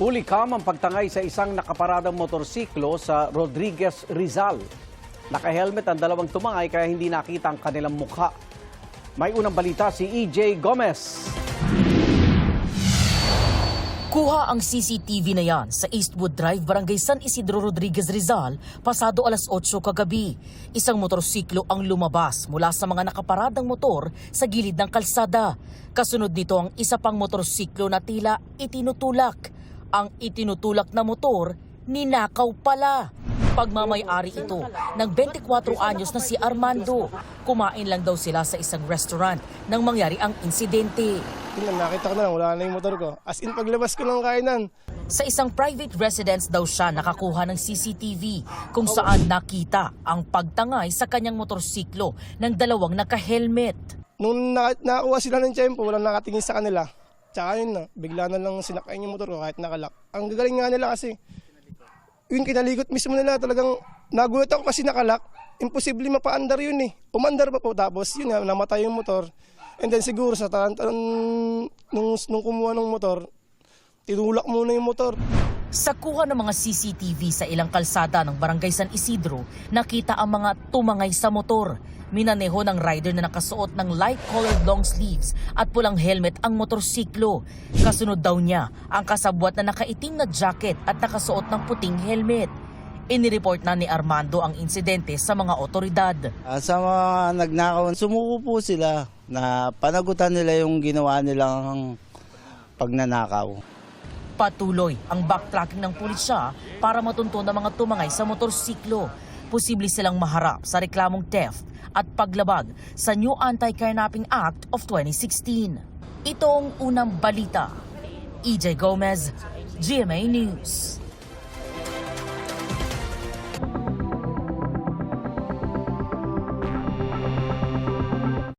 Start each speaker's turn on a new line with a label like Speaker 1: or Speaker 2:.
Speaker 1: Hulikam ang pagtangay sa isang nakaparadang motorsiklo sa Rodriguez, Rizal. Naka-helmet ang dalawang tumangay kaya hindi nakita ang kanilang mukha. May unang balita si EJ Gomez.
Speaker 2: Kuha ang CCTV na yan sa Eastwood Drive, Barangay San Isidro, Rodriguez, Rizal, pasado alas 8 kagabi. Isang motorsiklo ang lumabas mula sa mga nakaparadang motor sa gilid ng kalsada. Kasunod nito ang isa pang motorsiklo na tila itinutulak. Ang itinutulak na motor, ninakaw pala. Pagmamay-ari ito ng 24 anyos na si Armando. Kumain lang daw sila sa isang restaurant nang mangyari ang insidente.
Speaker 3: Nakita ko na lang, wala na yung motor ko. As in, paglabas ko ng kainan.
Speaker 2: Sa isang private residence daw siya nakakuha ng CCTV kung saan nakita ang pagtangay sa kanyang motorsiklo ng dalawang naka-helmet.
Speaker 3: Nung nakakuha sila ng tiyempo, walang nakatingin sa kanila. Tsaka yun na, bigla na lang sinakain yung motor ko kahit nakalak. Ang gagaling nga nila kasi, yun kinalikot mismo nila, talagang nagulat ako kasi nakalak. Imposible mapaandar yun eh. Umandar pa po tapos yun nga, namatay yung motor. And then siguro sa nung kumuha ng motor, tinulak muna yung motor.
Speaker 2: Sa kuha ng mga CCTV sa ilang kalsada ng Barangay San Isidro, nakita ang mga tumangay sa motor. Minaneho ng rider na nakasuot ng light-colored long sleeves at pulang helmet ang motorsiklo. Kasunod daw niya ang kasabwat na nakaitim na jacket at nakasuot ng puting helmet. Inireport na ni Armando ang insidente sa mga otoridad.
Speaker 4: Sa mga nagnakaw, sumuko po sila na panagutan nila yung ginawa nilang pagnanakaw.
Speaker 2: Patuloy ang backtracking ng pulisya para matunton ang mga tumangay sa motorsiklo. Posible silang maharap sa reklamong theft at paglabag sa New Anti-Kidnapping Act of 2016. Ito ang unang balita. EJ Gomez, GMA News.